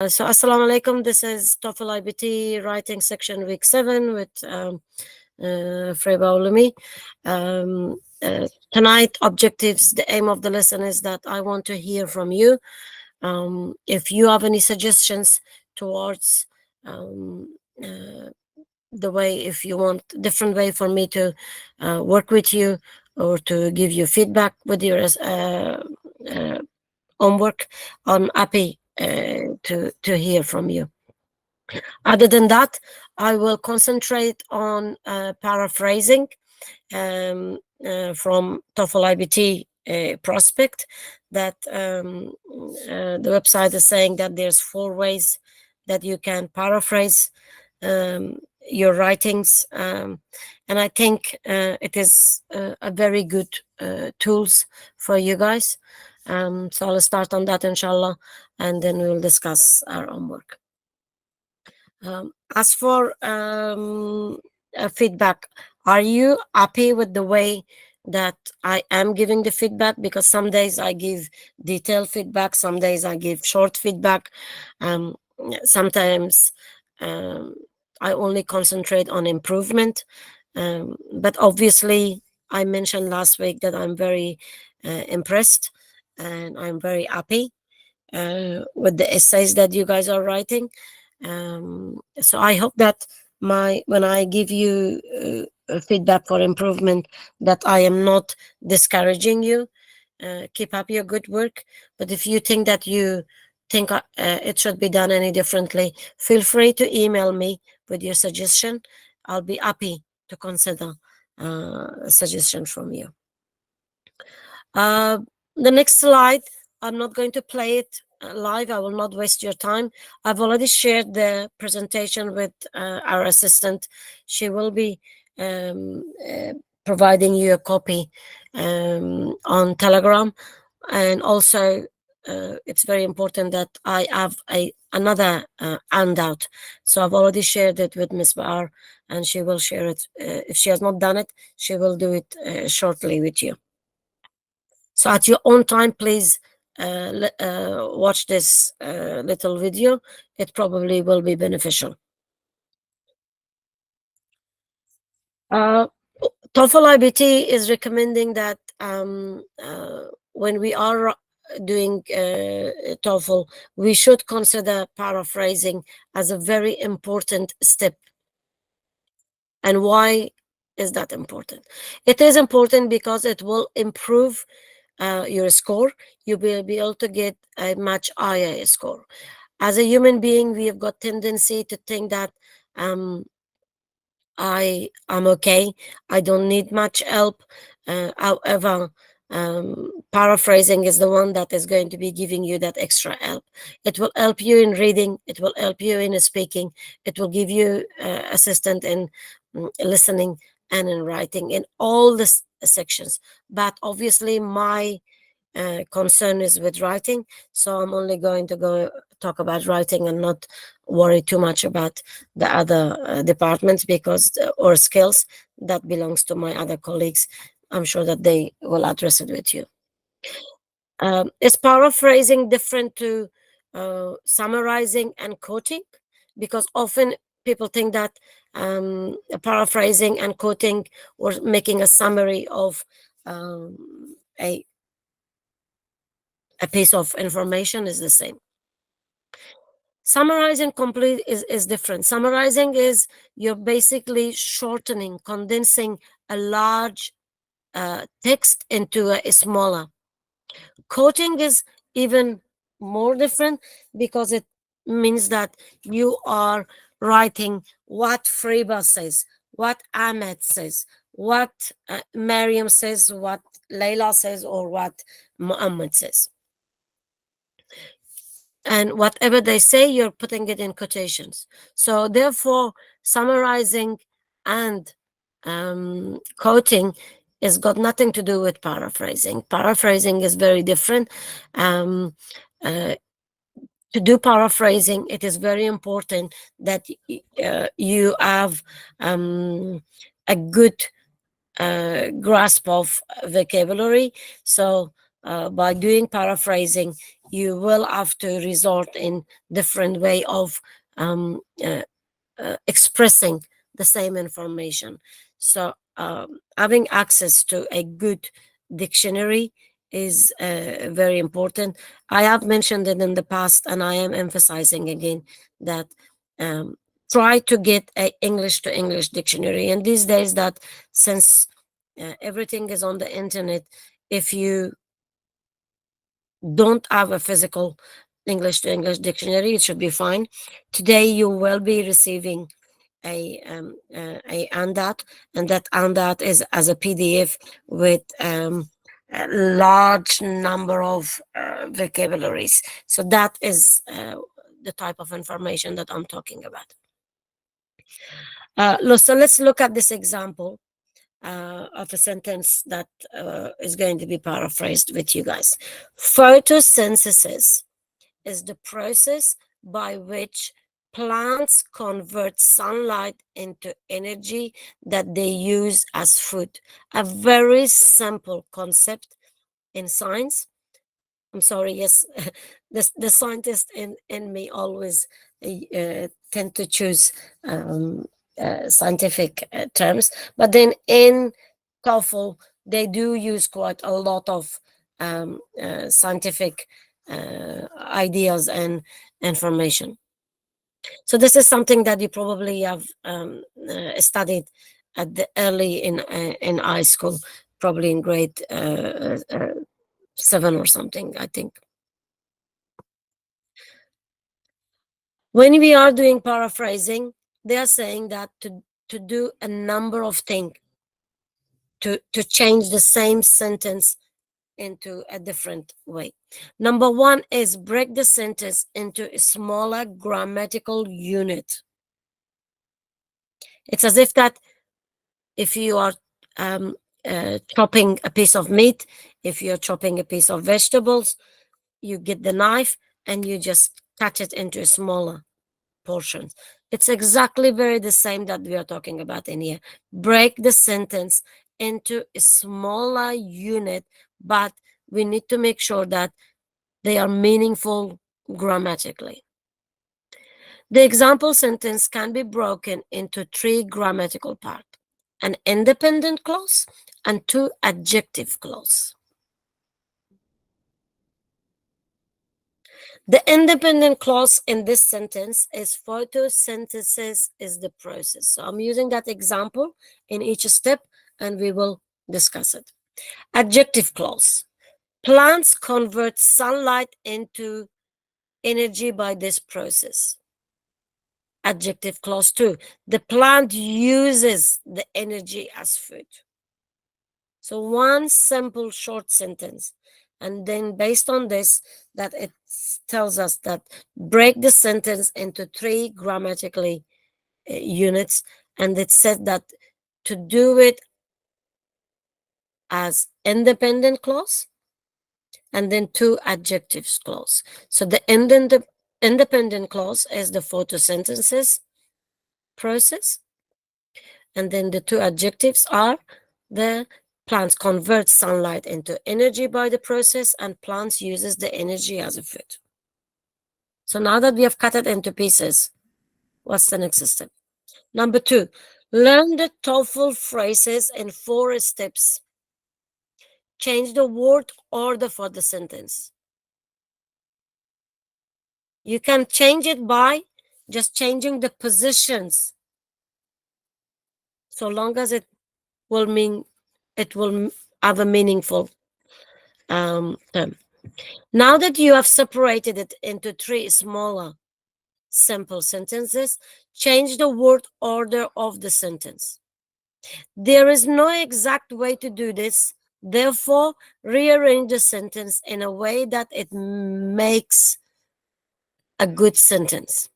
So Assalamu alaikum. This is TOEFL iBT writing section week 7 with Freba Ulumi. Tonight objectives, the aim of the lesson is that I want to hear from you. If you have any suggestions towards the way, if you want different way for me to work with you or to give you feedback with your homework, I'm happy to hear from you. Other than that, I will concentrate on paraphrasing from TOEFL iBT prospect. That the website is saying that there's 4 ways that you can paraphrase your writings, and I think it is a very good tools for you guys. So I'll start on that, inshallah, and then we'll discuss our homework. As for feedback, are you happy with the way that I am giving the feedback? Because some days I give detailed feedback, some days I give short feedback. Sometimes I only concentrate on improvement. But obviously, I mentioned last week that I'm very impressed and I'm very happy with the essays that you guys are writing. So I hope that when I give you feedback for improvement, that I am not discouraging you. Keep up your good work. But if you think that you think it should be done any differently, feel free to email me with your suggestion. I'll be happy to consider a suggestion from you. The next slide, I'm not going to play it live. I will not waste your time. I've already shared the presentation with our assistant. She will be providing you a copy on Telegram. And also, it's very important that I have another handout. So I've already shared it with Ms. Baar, and she will share it. If she has not done it, she will do it shortly with you. So at your own time, please watch this little video. It probably will be beneficial. TOEFL iBT is recommending that when we are doing TOEFL, we should consider paraphrasing as a very important step. And why is that important? It is important because it will improve your score. You will be able to get a much higher score. As a human being, we have got tendency to think that I am okay, I don't need much help. However, paraphrasing is the one that is going to be giving you that extra help. It will help you in reading, it will help you in speaking, it will give you assistance in listening and in writing in all the sections. But obviously my concern is with writing, so I'm only going to go talk about writing and not worry too much about the other departments, because or skills that belongs to my other colleagues. I'm sure that they will address it with you. Is paraphrasing different to summarizing and quoting? Because often people think that paraphrasing and quoting or making a summary of a piece of information is the same. Summarizing complete is different. Summarizing is you're basically shortening, condensing a large text into a smaller. Quoting is even more different because it means that you are writing what Freba says, what Ahmed says, what Mariam says, what Layla says, or what Muhammad says. And whatever they say, you're putting it in quotations. So therefore, summarizing and quoting has got nothing to do with paraphrasing. Paraphrasing is very different. To do paraphrasing, it is very important that you have a good grasp of vocabulary. So by doing paraphrasing, you will have to resort in different way of um, expressing the same information. So having access to a good dictionary is very important. I have mentioned it in the past, and I am emphasizing again that um, try to get a English to English dictionary. And these days, that since everything is on the internet, if you don't have a physical English to English dictionary, it should be fine. Today, you will be receiving a handout, and that handout is as a PDF with a large number of vocabularies. So that is the type of information that I'm talking about. So let's look at this example of a sentence that is going to be paraphrased with you guys. Photosynthesis is the process by which plants convert sunlight into energy that they use as food. A very simple concept in science. I'm sorry, yes, the scientist in me always tend to choose scientific terms, but then in TOEFL, they do use quite a lot of scientific ideas and information. So this is something that you probably have studied at the early in high school, probably in grade 7 or something, I think. When we are doing paraphrasing, they are saying that to do a number of things, to change the same sentence into a different way. Number one is break the sentence into a smaller grammatical unit. It's as if that if you are um, chopping a piece of meat, if you're chopping a piece of vegetables, you get the knife and you just cut it into smaller portions. It's exactly very the same that we are talking about in here. Break the sentence into a smaller unit, but we need to make sure that they are meaningful grammatically. The example sentence can be broken into three grammatical parts: an independent clause and two adjective clause. The independent clause in this sentence is photosynthesis is the process. So I'm using that example in each step and we will discuss it. Adjective clause. Plants convert sunlight into energy by this process. Adjective clause 2. The plant uses the energy as food. So one simple short sentence. And then based on this, that it tells us that break the sentence into three grammatically units. And it said that to do it as independent clause and then two adjectives clause. So the independent clause is the photosynthesis process. And then the two adjectives are the plants convert sunlight into energy by the process and plants uses the energy as a food. So now that we have cut it into pieces, what's the next step? Number 2, learn the TOEFL phrases in 4 steps. Change the word order for the sentence. You can change it by just changing the positions, so long as it will mean it will have a meaningful term. Now that you have separated it into 3 smaller simple sentences, change the word order of the sentence. There is no exact way to do this. Therefore, rearrange the sentence in a way that it makes a good sentence.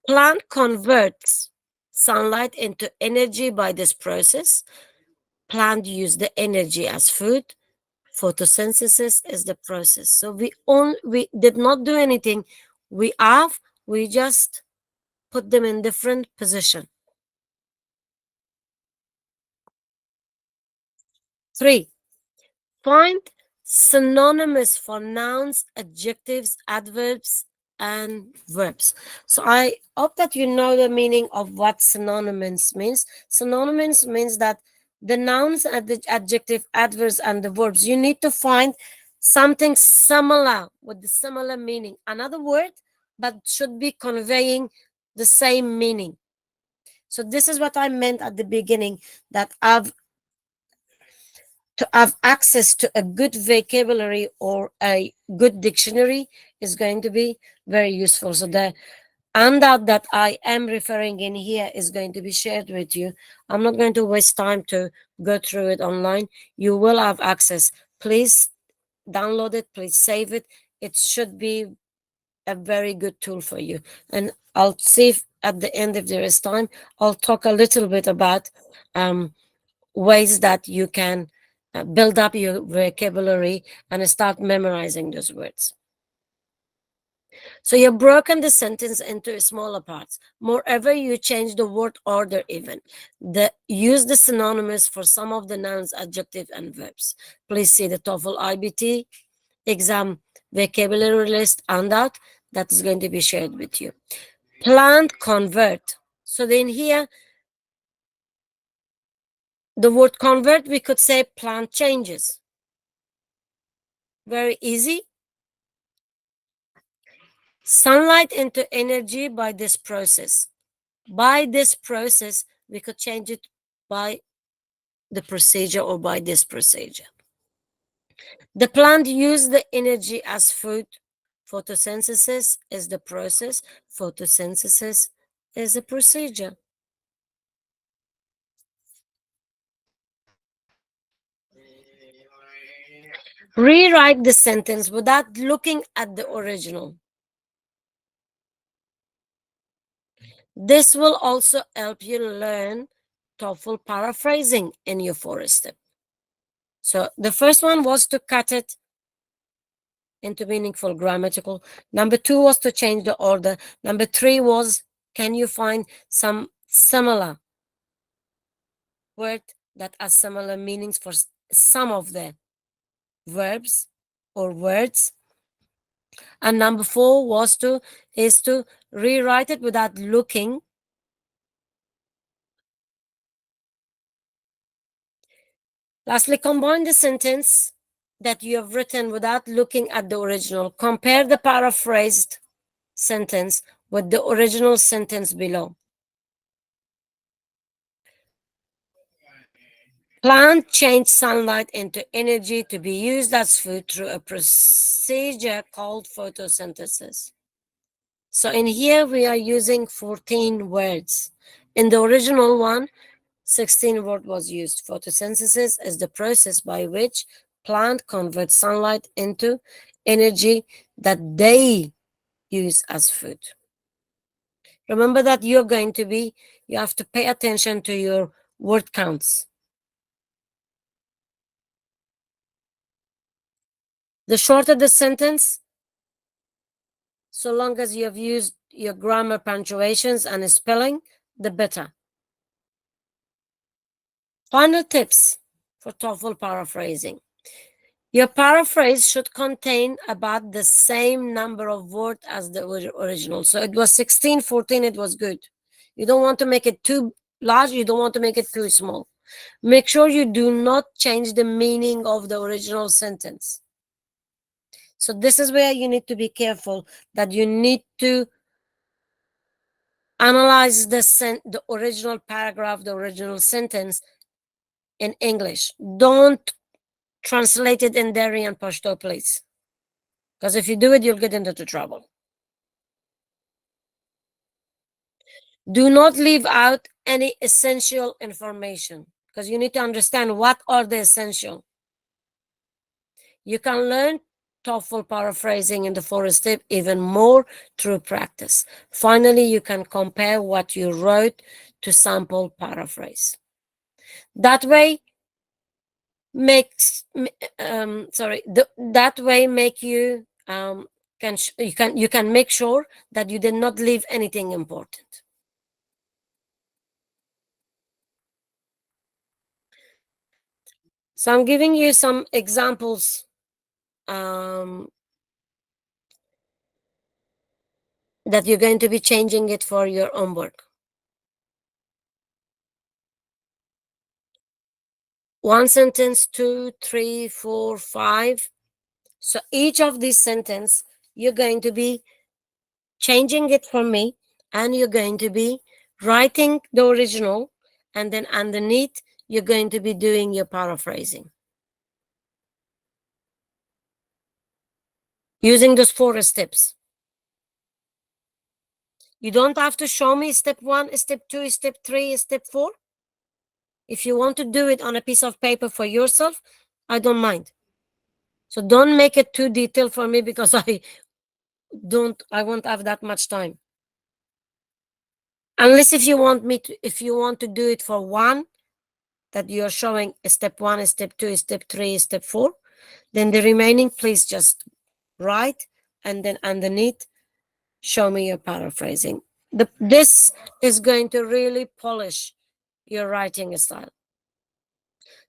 Plant converts sunlight into energy by this process. Plant use the energy as food. Photosynthesis is the process. So we did not do anything. We just put them in different position. 3, find synonymous for nouns, adjectives, adverbs, and verbs. So I hope that you know the meaning of what synonymous means. Synonymous means that the nouns and the adjective, adverbs, and the verbs, you need to find something similar with the similar meaning. Another word, but should be conveying the same meaning. So this is what I meant at the beginning, that to have access to a good vocabulary or a good dictionary is going to be very useful. So the handout that I am referring in here is going to be shared with you. I'm not going to waste time to go through it online. You will have access. Please download it, please save it. It should be a very good tool for you. And I'll see if at the end, if there is time, I'll talk a little bit about um, ways that you can build up your vocabulary and start memorizing those words. So you've broken the sentence into smaller parts. Moreover, you change the word order even. Use the synonymous for some of the nouns, adjective, and verbs. Please see the TOEFL iBT exam vocabulary list handout that is going to be shared with you. Plant convert. So then here, the word convert, we could say plant changes. Very easy. Sunlight into energy by this process. By this process, we could change it by the procedure or by this procedure. The plant use the energy as food. Photosynthesis is the process. Photosynthesis is a procedure. Rewrite the sentence without looking at the original. This will also help you learn TOEFL paraphrasing in your first step. So the first one was to cut it into meaningful grammatical. Number two was to change the order. Number three was, can you find some similar word that has similar meanings for some of the verbs or words? And number four was to rewrite it without looking. Lastly, combine the sentence that you have written without looking at the original. Compare the paraphrased sentence with the original sentence below. Plant change sunlight into energy to be used as food through a procedure called photosynthesis. So in here we are using 14 words. In the original one, 16 word was used. Photosynthesis is the process by which plant converts sunlight into energy that they use as food. Remember that you have to pay attention to your word counts. The shorter the sentence, so long as you have used your grammar, punctuations, and spelling, the better. Final tips for TOEFL paraphrasing. Your paraphrase should contain about the same number of words as the original. So it was 16, 14, it was good. You don't want to make it too large, you don't want to make it too small. Make sure you do not change the meaning of the original sentence. So this is where you need to be careful, that you need to analyze the original paragraph, the original sentence in English. Don't translate it in Dari and Pashto, please. Because if you do it, you'll get into trouble. Do not leave out any essential information, because you need to understand what are the essential. You can learn TOEFL paraphrasing in the first step even more through practice. Finally, you can compare what you wrote to sample paraphrase. That way makes that way make you you can make sure that you did not leave anything important. So I'm giving you some examples that you're going to be changing it for your homework. One sentence, two, three, four, five. So each of these sentence, you're going to be changing it for me, and you're going to be writing the original, and then underneath, you're going to be doing your paraphrasing. Using those 4 steps. You don't have to show me step 1, step 2, step 3, step 4. If you want to do it on a piece of paper for yourself, I don't mind. So don't make it too detailed for me, because I won't have that much time. Unless if you want to do it for one, that you're showing step 1, step 2, step 3, step 4, then the remaining, please just write, and then underneath, show me your paraphrasing. This is going to really polish your writing style.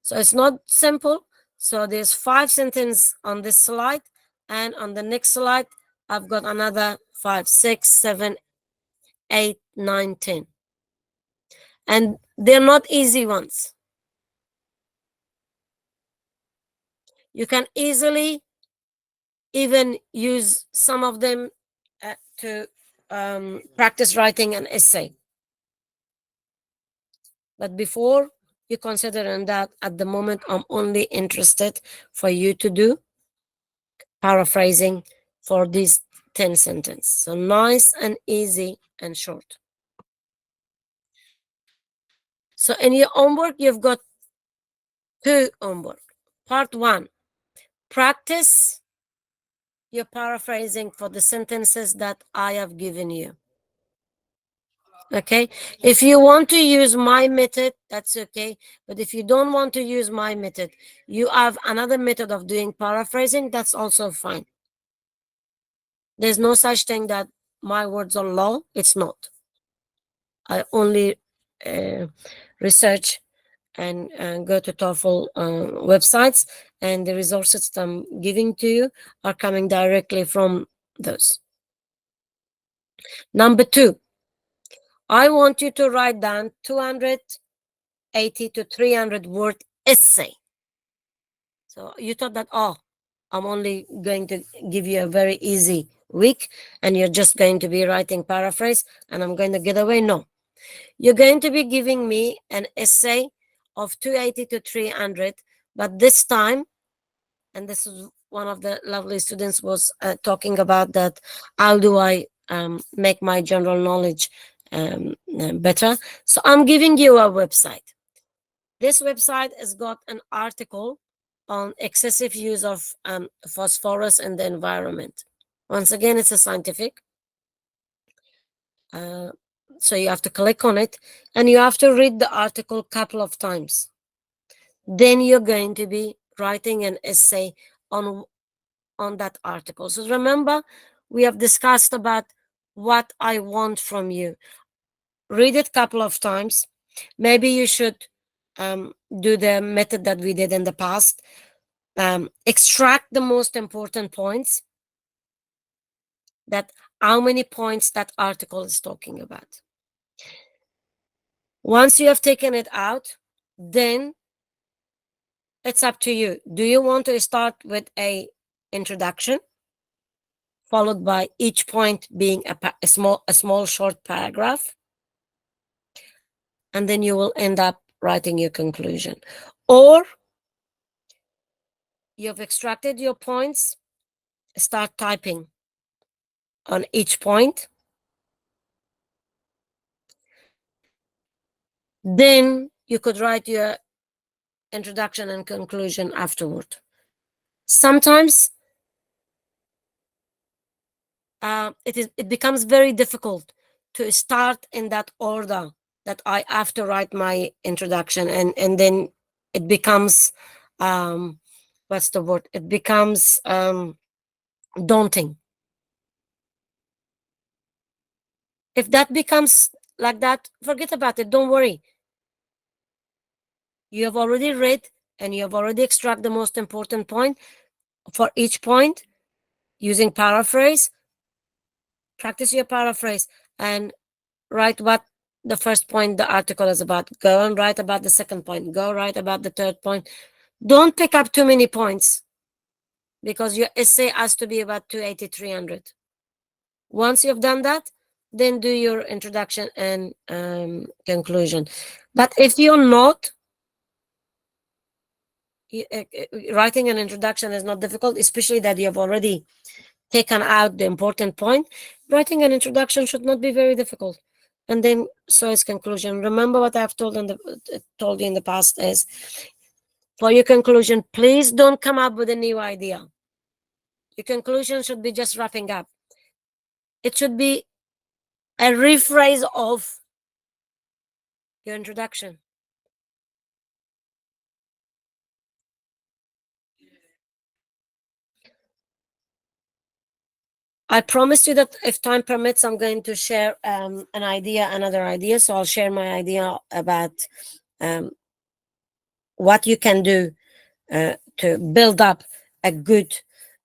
So it's not simple. So there's 5 sentences on this slide, and on the next slide, I've got another 5, 6, 7, 8, 9, 10. And they're not easy ones. You can easily even use some of them to practice writing an essay. But before you consider that, at the moment, I'm only interested for you to do paraphrasing for these 10 sentences. So nice and easy and short. So in your homework, you've got 2 homework. Part 1, practice your paraphrasing for the sentences that I have given you. Okay, if you want to use my method, that's okay. But if you don't want to use my method, you have another method of doing paraphrasing, that's also fine. There's no such thing that my words are law. It's not. I only research and go to TOEFL websites, and the resources that I'm giving to you are coming directly from those. Number 2, I want you to write down 280 to 300 word essay. So you thought that, oh, I'm only going to give you a very easy week, and you're just going to be writing paraphrase, and I'm going to get away. No, you're going to be giving me an essay of 280 to 300, but this time, and this is one of the lovely students was talking about that, how do I make my general knowledge better? So I'm giving you a website. This website has got an article on excessive use of phosphorus in the environment. Once again, it's a scientific. So you have to click on it, and you have to read the article a couple of times. Then you're going to be writing an essay on that article. So remember, we have discussed about what I want from you. Read it a couple of times. Maybe you should do the method that we did in the past. Extract the most important points, that how many points that article is talking about. Once you have taken it out, then it's up to you. Do you want to start with a introduction, followed by each point being a small short paragraph, and then you will end up writing your conclusion? Or you've extracted your points, start typing on each point, then you could write your introduction and conclusion afterward. Sometimes it becomes very difficult to start in that order, that I have to write my introduction, and then it becomes what's the word, it becomes daunting. If that becomes like that, forget about it, don't worry. You have already read, and you have already extracted the most important point. for each point using paraphrase. Practice your paraphrase and write what the first point the article is about. Go and write about the second point. Go write about the third point. Don't pick up too many points because your essay has to be about 280, 300. Once you've done that, then do your introduction and conclusion. But if you're not, writing an introduction is not difficult, especially that you have already taken out the important point. Writing an introduction should not be very difficult. And then so is conclusion. Remember what I've told you in the past is, for your conclusion, please don't come up with a new idea. Your conclusion should be just wrapping up. It should be a rephrase of your introduction. I promised you that if time permits, I'm going to share another idea. So I'll share my idea about what you can do to build up a good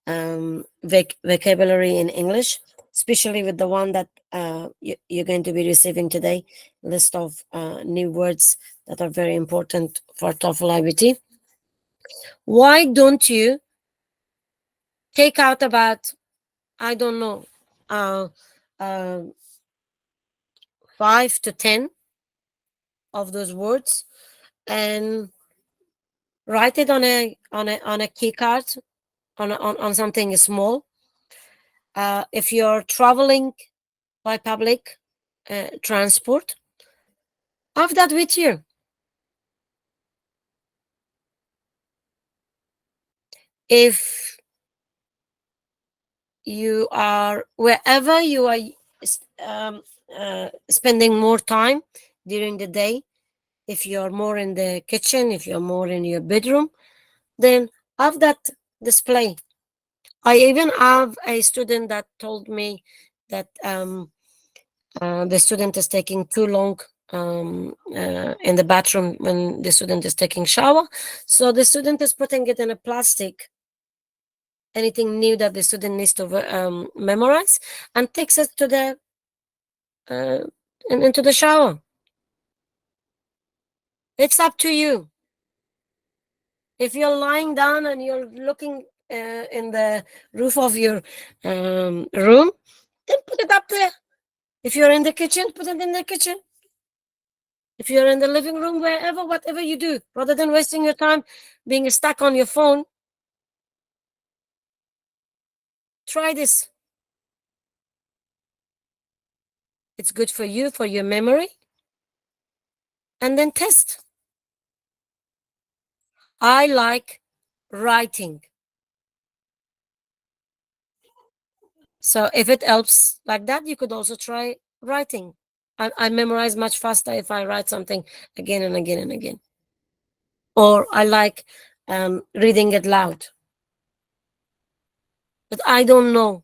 vocabulary in English, especially with the one that you're going to be receiving today, list of new words that are very important for TOEFL iBT. Why don't you take out about, I don't know, uh, uh, 5 to 10 of those words and write it on a key card, on something small. If you're traveling by public transport, have that with you. If you are wherever you are spending more time during the day, if you're more in the kitchen, if you're more in your bedroom, then have that display. I even have a student that told me that the student is taking too long in the bathroom when the student is taking shower. So the student is putting it in a plastic, anything new that the student needs to memorize, and takes it to the into the shower. It's up to you. If you're lying down and you're looking in the roof of your room, then put it up there. If you're in the kitchen, put it in the kitchen. If you're in the living room, wherever, whatever you do, rather than wasting your time being stuck on your phone, try this. It's good for you, for your memory. And then test. I like writing. So if it helps like that, you could also try writing. I memorize much faster if I write something again and again and again. Or I like reading it loud. But I don't know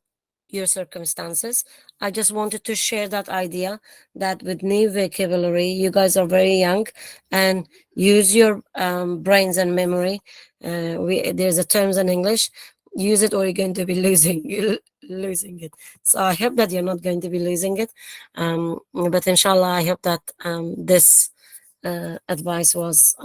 your circumstances. I just wanted to share that idea that with new vocabulary, you guys are very young and use your brains and memory. There's a terms in English, use it or you're going to be losing it. So I hope that you're not going to be losing it. But inshallah, I hope that this advice was